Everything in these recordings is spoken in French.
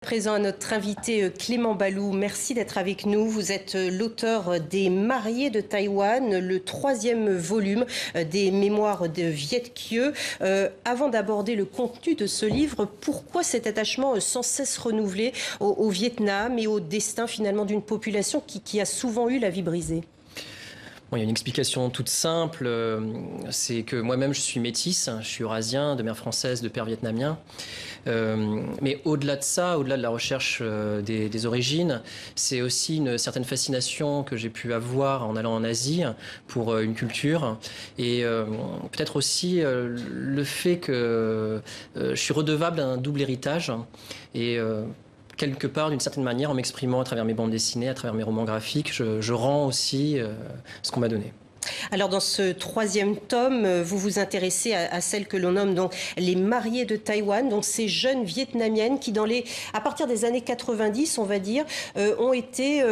Présent à notre invité Clément Balou, merci d'être avec nous. Vous êtes l'auteur des Mariés de Taïwan, le 3e volume des mémoires de Viet Kieu. Avant d'aborder le contenu de ce livre, pourquoi cet attachement sans cesse renouvelé au Vietnam et au destin finalement d'une population qui a souvent eu la vie brisée? Bon, il y a une explication toute simple, c'est que moi-même je suis métisse, je suis eurasien, de mère française, de père vietnamien. Mais au-delà de ça, au-delà de la recherche des origines, c'est aussi une certaine fascination que j'ai pu avoir en allant en Asie pour une culture. Et peut-être aussi le fait que je suis redevable d'un double héritage. Et quelque part, d'une certaine manière, en m'exprimant à travers mes bandes dessinées, à travers mes romans graphiques, je rends aussi ce qu'on m'a donné. Alors dans ce 3e tome, vous vous intéressez à celles que l'on nomme donc les Mariées de Taïwan, donc ces jeunes vietnamiennes qui à partir des années 90, on va dire, ont été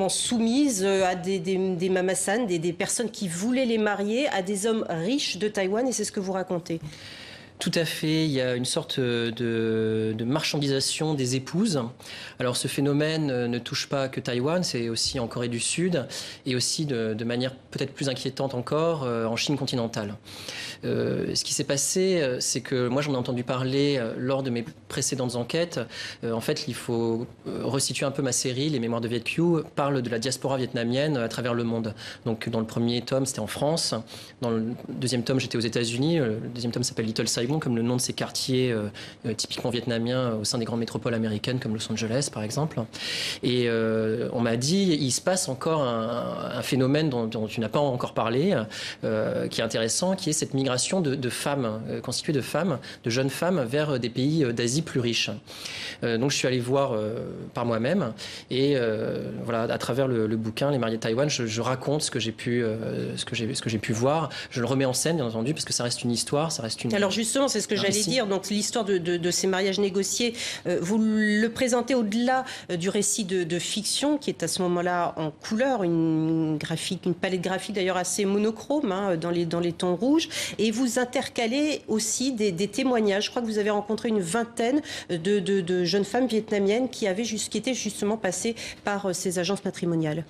soumises à des mamasans, des personnes qui voulaient les marier à des hommes riches de Taïwan, et c'est ce que vous racontez. Tout à fait, il y a une sorte de marchandisation des épouses. Alors ce phénomène ne touche pas que Taïwan, c'est aussi en Corée du Sud et aussi de manière peut-être plus inquiétante encore en Chine continentale. Ce qui s'est passé, c'est que moi j'en ai entendu parler lors de mes précédentes enquêtes. En fait, il faut resituer un peu ma série. Les Mémoires de Viet Kieu parlent de la diaspora vietnamienne à travers le monde. Donc dans le premier tome, c'était en France. Dans le deuxième tome, j'étais aux États-Unis. Le deuxième tome s'appelle Little Saigon, comme le nom de ces quartiers typiquement vietnamiens au sein des grandes métropoles américaines comme Los Angeles par exemple. Et on m'a dit, il se passe encore un phénomène dont tu n'as pas encore parlé, qui est intéressant, qui est cette migration de femmes, constituée de femmes, de jeunes femmes vers des pays d'Asie plus riches. Donc je suis allé voir par moi-même et voilà, à travers le bouquin Les Mariés de Taïwan, je raconte ce que j'ai pu voir. Je le remets en scène bien entendu parce que ça reste une histoire, ça reste une... Alors justement, c'est ce que j'allais dire. Donc l'histoire de ces mariages négociés, vous le présentez au-delà du récit de fiction, qui est à ce moment-là en couleur, une palette graphique d'ailleurs assez monochrome, dans les tons rouges. Et vous intercalez aussi des témoignages. Je crois que vous avez rencontré une vingtaine de jeunes femmes vietnamiennes qui étaient justement passées par ces agences matrimoniales.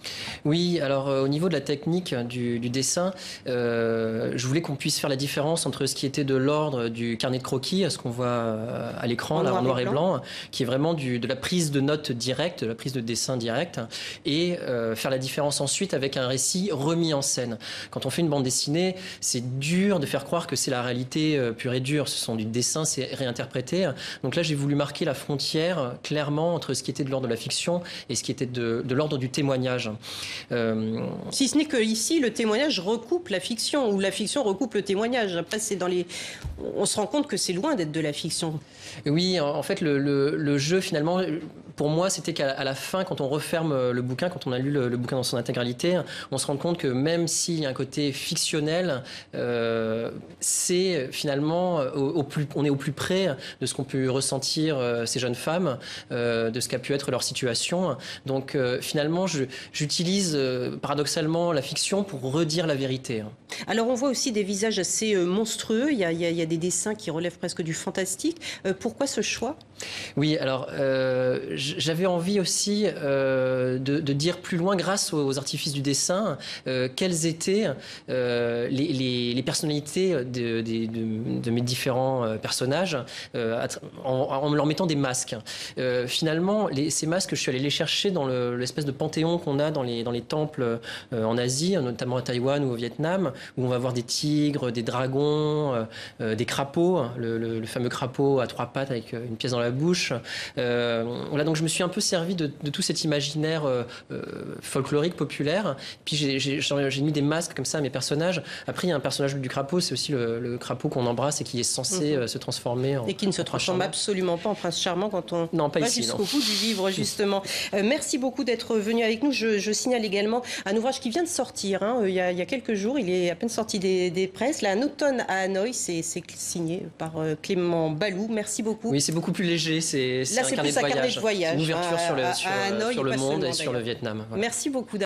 Oui, alors au niveau de la technique du dessin, je voulais qu'on puisse faire la différence entre ce qui était de l'ordre du carnet de croquis, ce qu'on voit à l'écran, en noir et blanc, qui est vraiment de la prise de notes directe, de la prise de dessin directe, et faire la différence ensuite avec un récit remis en scène. Quand on fait une bande dessinée, c'est dur de faire croire que c'est la réalité pure et dure. Ce sont du dessin, c'est réinterprété. Donc là, j'ai voulu marquer la frontière clairement entre ce qui était de l'ordre de la fiction et ce qui était de l'ordre du témoignage. Si ce n'est que ici, le témoignage recoupe la fiction, ou la fiction recoupe le témoignage. Après, on se rend compte que c'est loin d'être de la fiction. Oui, en fait, le jeu, finalement, pour moi, c'était qu'à la fin, quand on referme le bouquin, quand on a lu le bouquin dans son intégralité, on se rend compte que même s'il y a un côté fictionnel, c'est finalement, on est au plus près de ce qu'ont pu ressentir ces jeunes femmes, de ce qu'a pu être leur situation. Donc, finalement, j'utilise paradoxalement la fiction pour redire la vérité. Alors, on voit aussi des visages assez monstrueux. Il y a des dessins qui relèvent presque du fantastique. Pourquoi ce choix? Oui, alors j'avais envie aussi de dire plus loin, grâce aux artifices du dessin, quelles étaient les personnalités de mes différents personnages en leur mettant des masques. Finalement, ces masques, je suis allé les chercher dans l'espèce de panthéon qu'on a dans les temples en Asie, notamment à Taïwan ou au Vietnam, où on va voir des tigres, des dragons, des crapauds, le fameux crapaud à 3 pattes avec une pièce dans la bouche. Voilà, donc je me suis un peu servi de tout cet imaginaire folklorique, populaire. Puis j'ai mis des masques comme ça à mes personnages. Après, il y a un personnage du crapaud, c'est aussi le crapaud qu'on embrasse et qui est censé se transformer en... Et qui ne se transforme absolument pas en prince charmant quand on va jusqu'au bout du livre, justement. Merci beaucoup d'être venu avec nous. Je signale également un ouvrage qui vient de sortir, il y a quelques jours. Il est à peine sorti des presses. Là, Un automne à Hanoï, c'est signé par Clément Balou. Merci beaucoup. Oui, c'est beaucoup plus léger. C'est un carnet de voyage. Une ouverture sur le monde et sur le Vietnam. Voilà. Merci beaucoup.